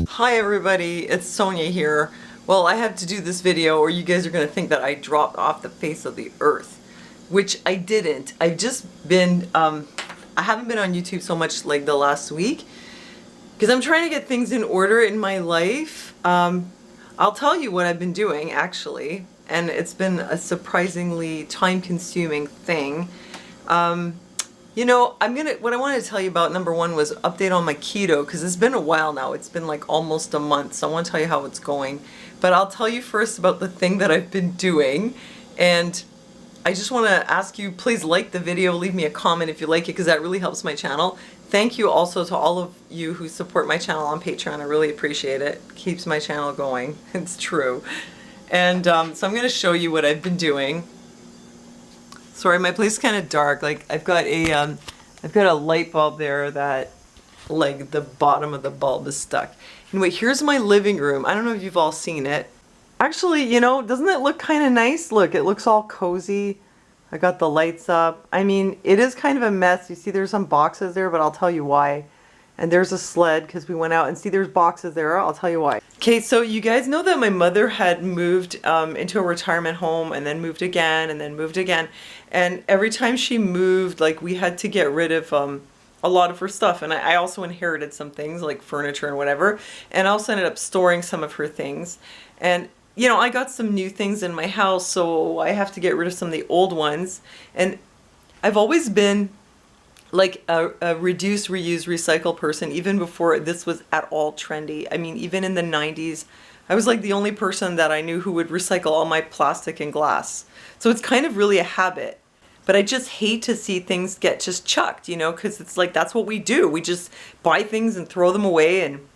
Hi everybody, it's Sonia here. Well, I had to do this video or you guys are going to think that I dropped off the face of the earth, which I didn't. I've just been, I haven't been on YouTube so much like the last week because I'm trying to get things in order in my life. I'll tell you what I've been doing actually, and it's been a surprisingly time-consuming thing. You know, what I wanted to tell you about, number one, was update on my keto, because it's been a while now. It's been like almost a month, so I want to tell you how it's going. But I'll tell you first about the thing that I've been doing, and I just want to ask you, please like the video, leave me a comment if you like it, because that really helps my channel. Thank you also to all of you who support my channel on Patreon. I really appreciate it. It keeps my channel going. It's true. And so I'm going to show you what I've been doing. Sorry, my place is kind of dark. Like I've got a light bulb there that, like, the bottom of the bulb is stuck. Anyway, here's my living room. I don't know if you've all seen it. Actually, you know, doesn't it look kind of nice? Look, it looks all cozy. I got the lights up. I mean, it is kind of a mess. You see there's some boxes there, but I'll tell you why. And there's a sled because we went out, and see there's boxes there. I'll tell you why. Okay, so you guys know that my mother had moved into a retirement home and then moved again and then moved again. And every time she moved, like, we had to get rid of a lot of her stuff. And I also inherited some things like furniture and whatever. And I also ended up storing some of her things. And, you know, I got some new things in my house, so I have to get rid of some of the old ones. And I've always been like a reduce, reuse, recycle person, even before this was at all trendy. I mean, even in the 90s, I was like the only person that I knew who would recycle all my plastic and glass. So it's kind of really a habit. But I just hate to see things get just chucked, you know, because it's like that's what we do. We just buy things and throw them away, and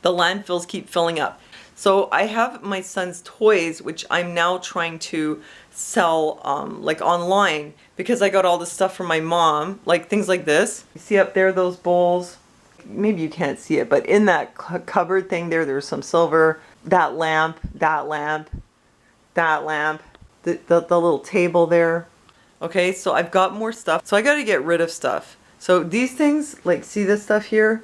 the landfills keep filling up. So I have my son's toys, which I'm now trying to sell like online, because I got all this stuff from my mom, like things like this. You see up there those bowls? Maybe you can't see it, but in that cupboard thing there's some silver. That lamp, that lamp, that lamp, the little table there. Okay, so I've got more stuff. So I got to get rid of stuff. So these things, like, see this stuff here?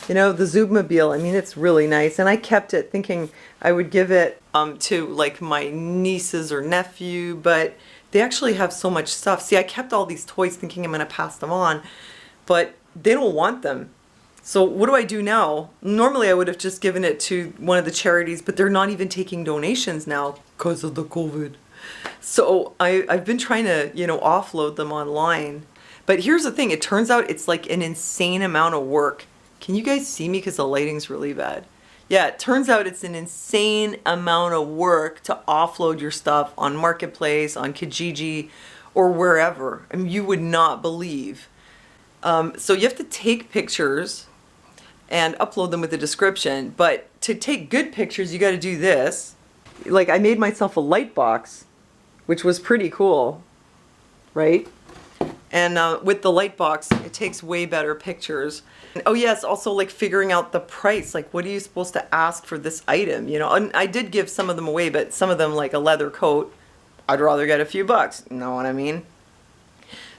You know, the Zoobmobile, I mean, it's really nice. And I kept it thinking I would give it to, like, my nieces or nephew, but they actually have so much stuff. See, I kept all these toys thinking I'm going to pass them on, but they don't want them. So what do I do now? Normally I would have just given it to one of the charities, but they're not even taking donations now because of the COVID. So I've been trying to, you know, offload them online. But here's the thing, it turns out it's like an insane amount of work. Can you guys see me? Because the lighting's really bad. Yeah, it turns out it's an insane amount of work to offload your stuff on Marketplace, on Kijiji, or wherever. I mean, you would not believe. So you have to take pictures and upload them with a description. But to take good pictures, you got to do this. Like, I made myself a light box, which was pretty cool, right? And with the light box, it takes way better pictures. And, oh yes, also like figuring out the price. Like, what are you supposed to ask for this item? You know, and I did give some of them away, but some of them, like a leather coat, I'd rather get a few bucks. You know what I mean?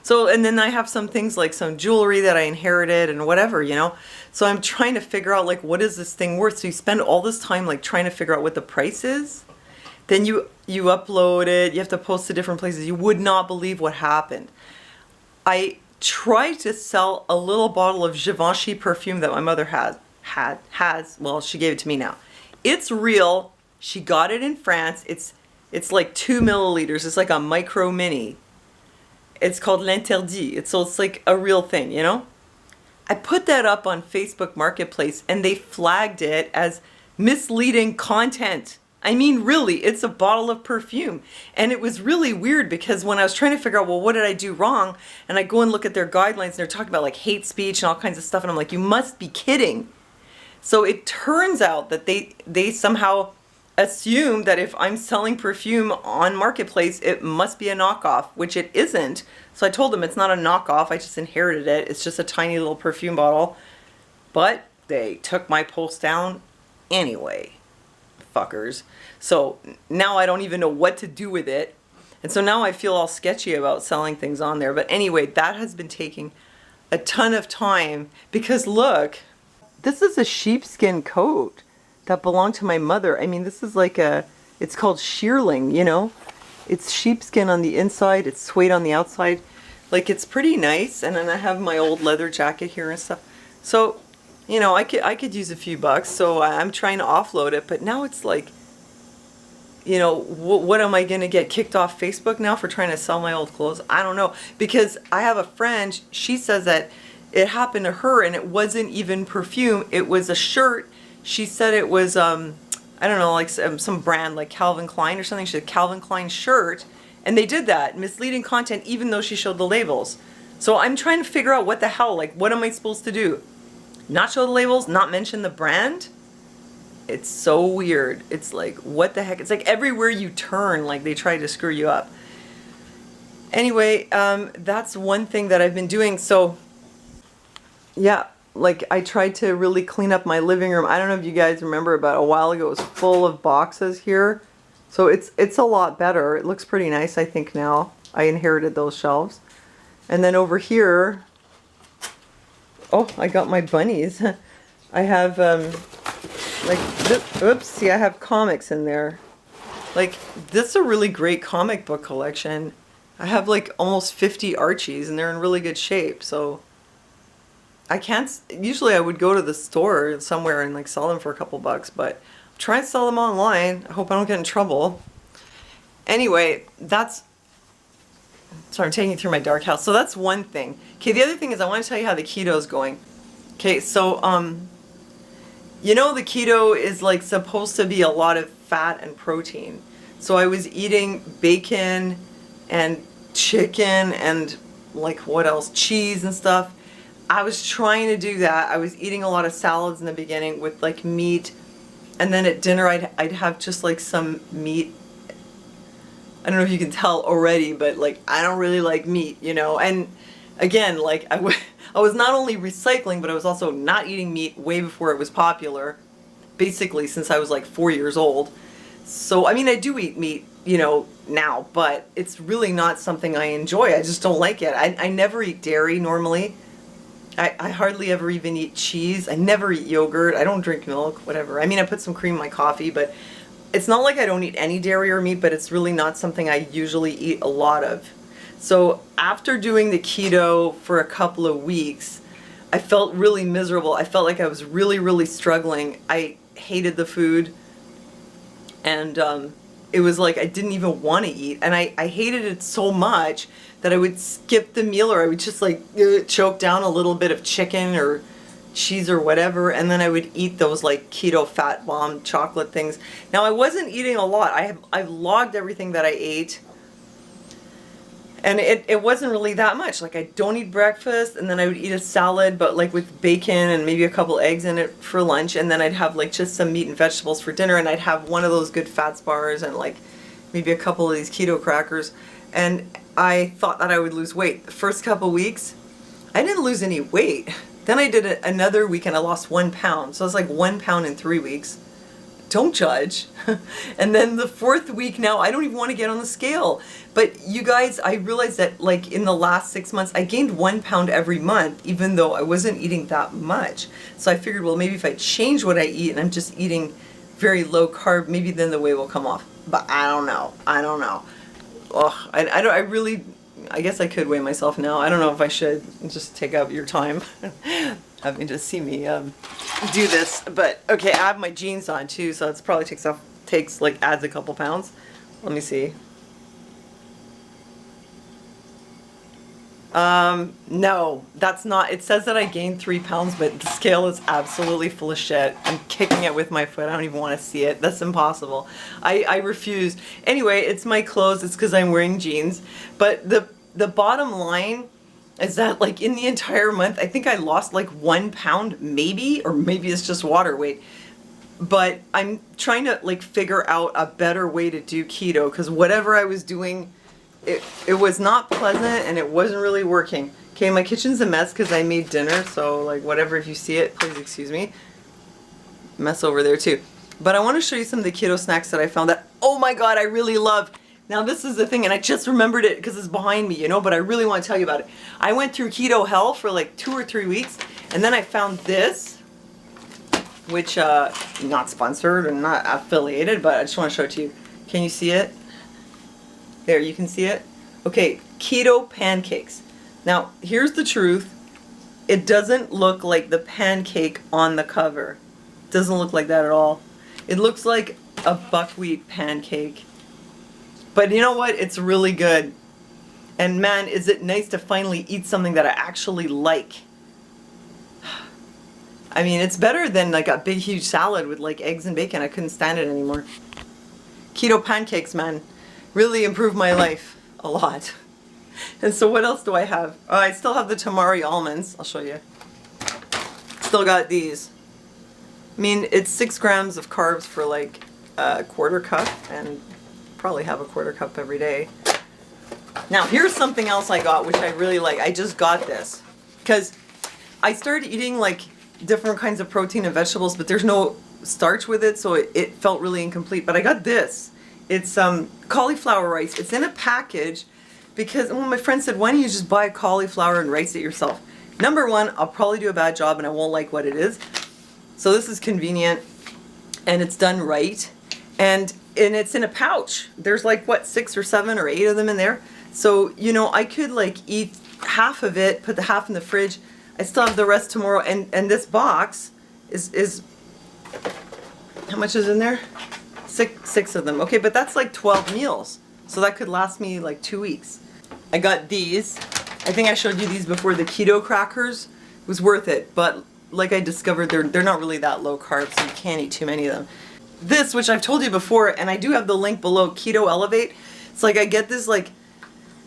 So, and then I have some things like some jewelry that I inherited and whatever, you know. So I'm trying to figure out, like, what is this thing worth? So you spend all this time like trying to figure out what the price is. Then you upload it. You have to post to different places. You would not believe what happened. I tried to sell a little bottle of Givenchy perfume that my mother has. Well, she gave it to me now. It's real. She got it in France. It's like 2 milliliters. It's like a micro mini. It's called L'Interdit. So it's like a real thing, you know? I put that up on Facebook Marketplace and they flagged it as misleading content. I mean, really, it's a bottle of perfume. And it was really weird because when I was trying to figure out, well, what did I do wrong? And I go and look at their guidelines and they're talking about like hate speech and all kinds of stuff. And I'm like, you must be kidding. So it turns out that they somehow assume that if I'm selling perfume on Marketplace, it must be a knockoff, which it isn't. So I told them it's not a knockoff. I just inherited it. It's just a tiny little perfume bottle. But they took my post down anyway. Fuckers. So now I don't even know what to do with it. And so now I feel all sketchy about selling things on there. But anyway, that has been taking a ton of time because look, this is a sheepskin coat that belonged to my mother. I mean, this is like it's called shearling, you know? It's sheepskin on the inside, it's suede on the outside. Like, it's pretty nice. And then I have my old leather jacket here and stuff. So, you know, I could use a few bucks. So I'm trying to offload it. But now it's like, you know, what am I going to get kicked off Facebook now for trying to sell my old clothes? I don't know. Because I have a friend, she says that it happened to her and it wasn't even perfume. It was a shirt. She said it was, I don't know, like some brand like Calvin Klein or something. She said Calvin Klein shirt. And they did that, misleading content, even though she showed the labels. So I'm trying to figure out what the hell, like, what am I supposed to do? Not show the labels, not mention the brand? It's so weird. It's like, what the heck? It's like everywhere you turn, like they try to screw you up. Anyway, that's one thing that I've been doing. So, yeah, like I tried to really clean up my living room. I don't know if you guys remember, about a while ago, it was full of boxes here. So it's a lot better. It looks pretty nice, I think, now. I inherited those shelves. And then over here, oh, I got my bunnies. I have, like, oops, see, I have comics in there. Like, this is a really great comic book collection. I have, like, almost 50 Archies, and they're in really good shape, so I can't, usually I would go to the store somewhere and, like, sell them for a couple bucks, but try and sell them online. I hope I don't get in trouble. Anyway, that's, sorry, I'm taking you through my dark house. So that's one thing. Okay, the other thing is I want to tell you how the keto is going. Okay, so, you know, the keto is like supposed to be a lot of fat and protein. So I was eating bacon and chicken and like what else? Cheese and stuff. I was trying to do that. I was eating a lot of salads in the beginning with like meat. And then at dinner, I'd have just like some meat. I don't know if you can tell already, but like I don't really like meat, you know. And again, like I was not only recycling, but I was also not eating meat way before it was popular. Basically, since I was like 4 years old. So I mean, I do eat meat, you know, now, but it's really not something I enjoy. I just don't like it. I never eat dairy normally. I hardly ever even eat cheese. I never eat yogurt. I don't drink milk, whatever. I mean, I put some cream in my coffee, but it's not like I don't eat any dairy or meat, but it's really not something I usually eat a lot of. So after doing the keto for a couple of weeks, I felt really miserable. I felt like I was really, really struggling. I hated the food, and it was like I didn't even want to eat, and I hated it so much that I would skip the meal, or I would just like choke down a little bit of chicken or cheese or whatever, and then I would eat those like keto fat bomb chocolate things. Now I wasn't eating a lot. I've logged everything that I ate, and it wasn't really that much. Like I don't eat breakfast, and then I would eat a salad, but like with bacon and maybe a couple eggs in it for lunch, and then I'd have like just some meat and vegetables for dinner, and I'd have one of those good fats bars and like maybe a couple of these keto crackers. And I thought that I would lose weight. The first couple weeks, I didn't lose any weight. Then I did it another week and I lost 1 pound. So it's like 1 pound in 3 weeks. Don't judge. And then the fourth week now, I don't even want to get on the scale. But you guys, I realized that like in the last 6 months, I gained 1 pound every month, even though I wasn't eating that much. So I figured, well, maybe if I change what I eat and I'm just eating very low carb, maybe then the weight will come off. But I don't know. I don't know. Oh, I guess I could weigh myself now. I don't know if I should just take up your time having to see me do this. But okay, I have my jeans on too, so it's probably adds a couple pounds. Let me see. No, that's not, it says that I gained 3 pounds, but the scale is absolutely full of shit. I'm kicking it with my foot. I don't even want to see it. That's impossible. I refuse. Anyway, it's my clothes. It's because I'm wearing jeans. But the bottom line is that like in the entire month, I think I lost like 1 pound maybe, or maybe it's just water weight. But I'm trying to like figure out a better way to do keto, because whatever I was doing, it was not pleasant and it wasn't really working. Okay, my kitchen's a mess because I made dinner, so like whatever, if you see it, please excuse me. Mess over there too. But I want to show you some of the keto snacks that I found that, oh my god, I really love. Now this is the thing, and I just remembered it because it's behind me, you know, but I really want to tell you about it. I went through keto hell for like 2 or 3 weeks, and then I found this, which, not sponsored and not affiliated, but I just want to show it to you. Can you see it? There, you can see it? Okay, Keto Pancakes. Now, here's the truth. It doesn't look like the pancake on the cover. It doesn't look like that at all. It looks like a buckwheat pancake. But you know what? It's really good. And man, is it nice to finally eat something that I actually like. I mean, it's better than like a big huge salad with like eggs and bacon. I couldn't stand it anymore. Keto pancakes, man, really improved my life a lot. And so what else do I have? Oh, I still have the Tamari Almonds. I'll show you. Still got these. I mean, it's 6 grams of carbs for like a 1/4 cup, and probably have a 1/4 cup every day. Now here's something else I got which I really like. I just got this because I started eating like different kinds of protein and vegetables, but there's no starch with it, so it felt really incomplete. But I got this. It's cauliflower rice. It's in a package because my friend said, why don't you just buy cauliflower and rice it yourself? Number one, I'll probably do a bad job and I won't like what it is. So this is convenient and it's done right. And it's in a pouch. There's like, what, 6 or 7 or 8 of them in there. So, you know, I could like eat half of it, put the half in the fridge. I still have the rest tomorrow. And this box is how much is in there? Six of them. Okay, but that's like 12 meals. So that could last me like 2 weeks. I got these. I think I showed you these before, the keto crackers. It was worth it, but like I discovered, they're not really that low carb, so you can't eat too many of them. This, which I've told you before, and I do have the link below, Keto Elevate. It's like I get this like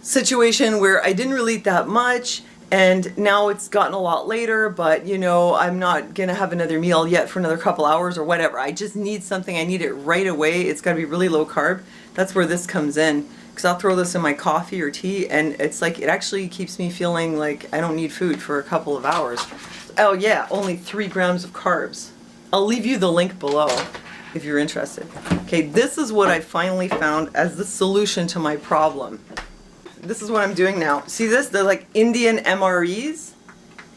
situation where I didn't really eat that much, and now it's gotten a lot later, but you know, I'm not gonna have another meal yet for another couple hours or whatever. I just need something. I need it right away. It's gotta be really low carb. That's where this comes in, because I'll throw this in my coffee or tea, and it's like, it actually keeps me feeling like I don't need food for a couple of hours. Oh yeah, only 3 grams of carbs. I'll leave you the link below if you're interested. Okay, this is what I finally found as the solution to my problem. This is what I'm doing now. See this? They're like Indian MREs,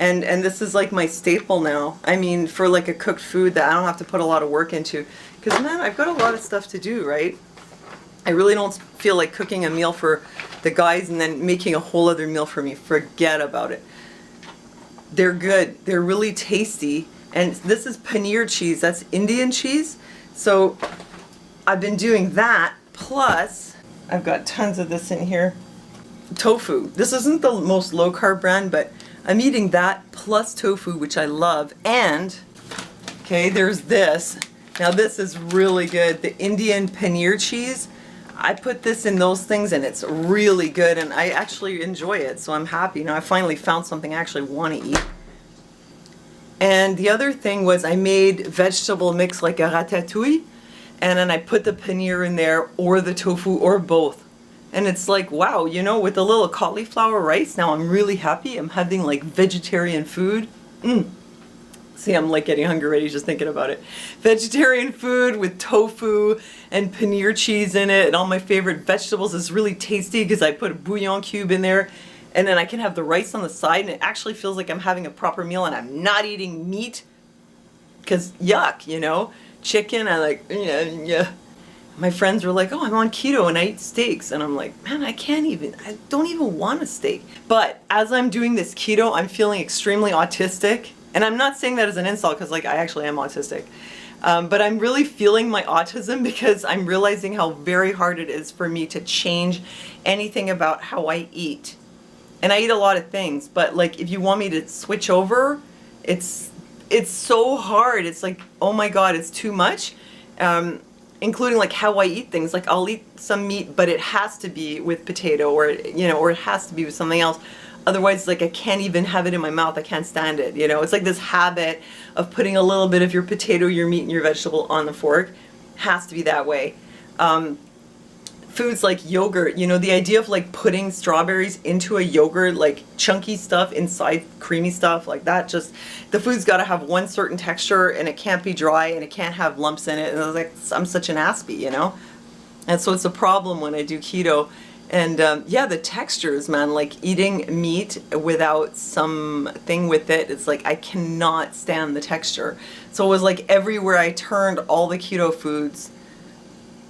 and this is like my staple now. I mean, for like a cooked food that I don't have to put a lot of work into. Because man, I've got a lot of stuff to do, right? I really don't feel like cooking a meal for the guys and then making a whole other meal for me. Forget about it. They're good. They're really tasty. And this is paneer cheese. That's Indian cheese. So I've been doing that, plus I've got tons of this in here. Tofu. This isn't the most low carb brand, but I'm eating that plus tofu, which I love. And, okay, there's this. Now this is really good. The Indian paneer cheese. I put this in those things and it's really good, and I actually enjoy it, so I'm happy. Now I finally found something I actually want to eat. And the other thing was I made vegetable mix like a ratatouille, and then I put the paneer in there or the tofu or both. And it's like, wow, you know, with a little cauliflower rice, now I'm really happy. I'm having like vegetarian food. See, I'm like getting hungry already just thinking about it. Vegetarian food with tofu and paneer cheese in it and all my favorite vegetables. Is really tasty because I put a bouillon cube in there, and then I can have the rice on the side, and it actually feels like I'm having a proper meal and I'm not eating meat because yuck, you know. Chicken, I like, yeah. My friends were like, oh, I'm on keto and I eat steaks. And I'm like, man, I don't even want a steak. But as I'm doing this keto, I'm feeling extremely autistic. And I'm not saying that as an insult, because like I actually am autistic. But I'm really feeling my autism because I'm realizing how very hard it is for me to change anything about how I eat. And I eat a lot of things, but like if you want me to switch over, it's so hard. It's like, oh my God, it's too much. Including like how I eat things. Like I'll eat some meat, but it has to be with potato, or you know, or it has to be with something else. Otherwise, like I can't even have it in my mouth. I can't stand it. You know, it's like this habit of putting a little bit of your potato, your meat, and your vegetable on the fork. Has to be that way. Foods like yogurt, you know, the idea of like putting strawberries into a yogurt, like chunky stuff inside creamy stuff like that, just the food's got to have one certain texture and it can't be dry and it can't have lumps in it. And I was like, I'm such an aspie, you know. And so it's a problem when I do keto. And yeah, the textures, man, like eating meat without something with it, it's like I cannot stand the texture. So it was like everywhere I turned, all the keto foods,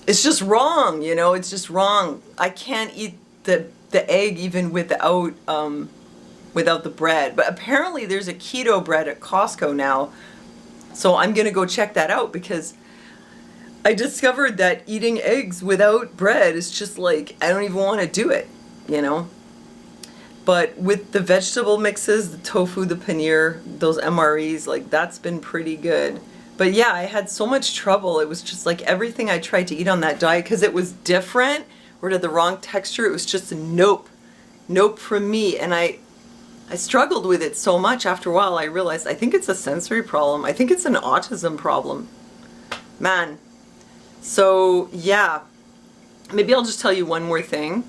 it's just wrong, you know, it's just wrong. I can't eat the egg even without the bread. But apparently there's a keto bread at Costco now. So I'm gonna go check that out, because I discovered that eating eggs without bread is just like, I don't even want to do it, you know? But with the vegetable mixes, the tofu, the paneer, those MREs, like that's been pretty good. But yeah, I had so much trouble. It was just like everything I tried to eat on that diet, because it was different or it had the wrong texture, it was just a nope. Nope from me. And I struggled with it so much. After a while I realized I think it's a sensory problem. I think it's an autism problem. Man. So yeah, maybe I'll just tell you one more thing.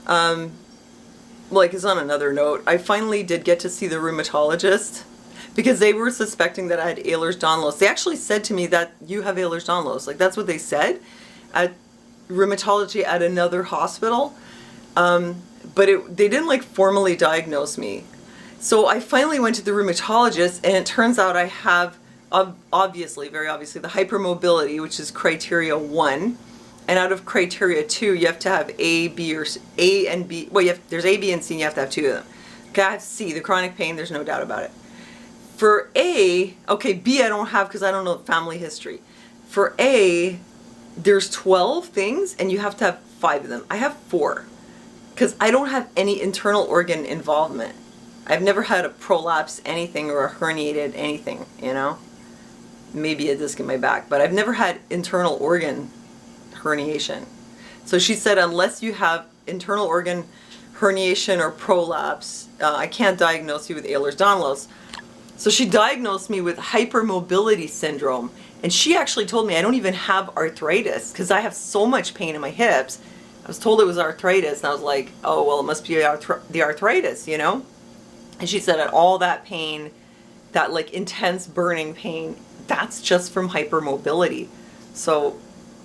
Like, it's on another note, I finally did get to see the rheumatologist, because they were suspecting that I had Ehlers-Danlos. They actually said to me that you have Ehlers-Danlos. Like, that's what they said at rheumatology at another hospital. But they didn't like formally diagnose me. So I finally went to the rheumatologist, and it turns out I have obviously, very obviously, the hypermobility, which is criteria 1, and out of criteria 2, you have to have A, B, or A and B. Well, there's A, B, and C, and you have to have 2 of them. Okay, I have C, the chronic pain. There's no doubt about it. For A, okay, B I don't have because I don't know the family history. For A, there's 12 things, and you have to have 5 of them. I have 4 because I don't have any internal organ involvement. I've never had a prolapse anything or a herniated anything, you know? Maybe a disc in my back, but I've never had internal organ herniation. So she said, unless you have internal organ herniation or prolapse, I can't diagnose you with Ehlers-Danlos. So she diagnosed me with hypermobility syndrome, and she actually told me I don't even have arthritis because I have so much pain in my hips. I was told it was arthritis, and I was like, oh, well, it must be the arthritis, you know? And she said that all that pain, that like intense burning pain, that's just from hypermobility. So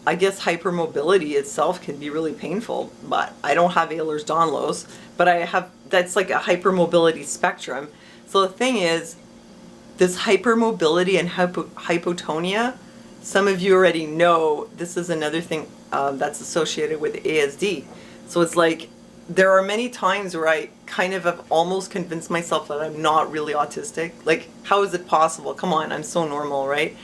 I guess hypermobility itself can be really painful, but I don't have Ehlers-Danlos, but I have, that's like a hypermobility spectrum. So the thing is, this hypermobility and hypotonia, some of you already know this is another thing that's associated with ASD. So it's like, there are many times where I kind of have almost convinced myself that I'm not really autistic. Like, how is it possible? Come on, I'm so normal, right?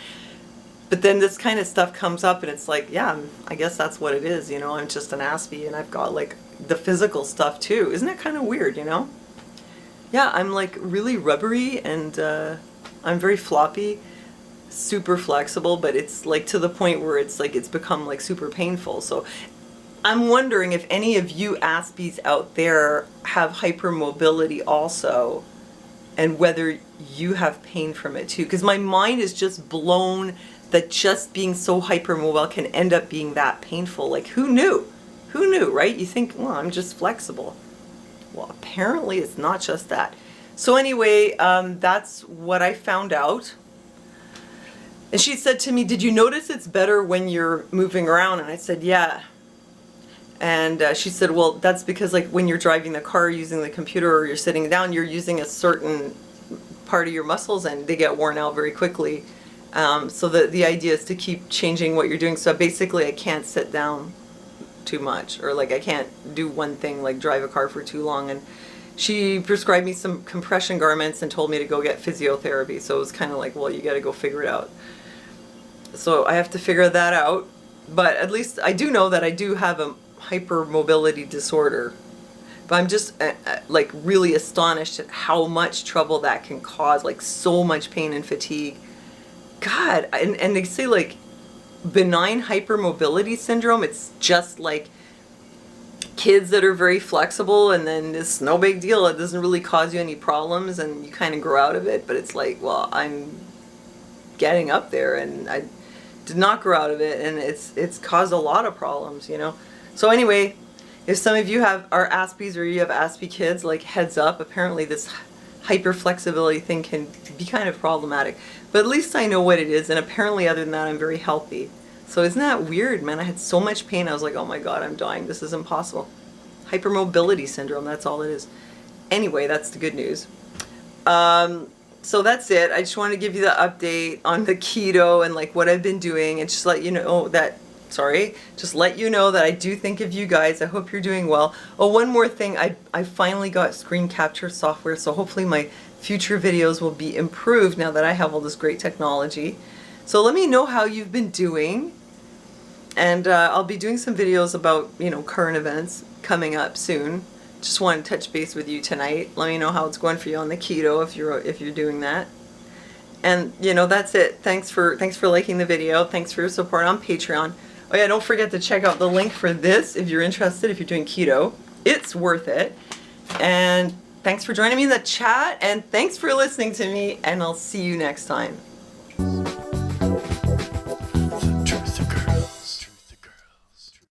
But then this kind of stuff comes up, and it's like, yeah, I guess that's what it is, you know? I'm just an Aspie, and I've got like the physical stuff too. Isn't that kind of weird, you know? Yeah, I'm like really rubbery, and I'm very floppy, super flexible, but it's like to the point where it's like it's become like super painful. So I'm wondering if any of you Aspies out there have hypermobility also, and whether you have pain from it too. Because my mind is just blown that just being so hypermobile can end up being that painful. Like, who knew? Who knew, right? You think, well, I'm just flexible. Well, apparently it's not just that. So anyway, that's what I found out. And she said to me, did you notice it's better when you're moving around? And I said, yeah. And she said, well, that's because like when you're driving the car using the computer, or you're sitting down, you're using a certain part of your muscles, and they get worn out very quickly. So the idea is to keep changing what you're doing. So basically I can't sit down too much, or like I can't do one thing, like drive a car for too long. And she prescribed me some compression garments and told me to go get physiotherapy. So it was kind of like, well, you got to go figure it out. So I have to figure that out. But at least I do know that I do have a hypermobility disorder. But I'm just like really astonished at how much trouble that can cause, like so much pain and fatigue. God, and they say like benign hypermobility syndrome, it's just like kids that are very flexible, and then it's no big deal, it doesn't really cause you any problems, and you kind of grow out of it. But it's like, well, I'm getting up there, and I did not grow out of it, and it's caused a lot of problems, you know. So anyway, if some of you are Aspies, or you have Aspie kids, like heads up, apparently this hyperflexibility thing can be kind of problematic. But at least I know what it is, and apparently other than that I'm very healthy. So isn't that weird, man? I had so much pain. I was like, oh my God, I'm dying. This is impossible. Hypermobility syndrome, that's all it is. Anyway, that's the good news. So that's it. I just want to give you the update on the keto and like what I've been doing, and just let you know that, just let you know that I do think of you guys. I hope you're doing well. Oh, one more thing. I finally got screen capture software, so hopefully my future videos will be improved now that I have all this great technology. So let me know how you've been doing. And I'll be doing some videos about, you know, current events coming up soon. Just wanted to touch base with you tonight. Let me know how it's going for you on the keto if you're doing that. And you know, that's it. Thanks for liking the video. Thanks for your support on Patreon. Oh yeah, don't forget to check out the link for this if you're interested, if you're doing keto. It's worth it. And thanks for joining me in the chat, and thanks for listening to me, and I'll see you next time.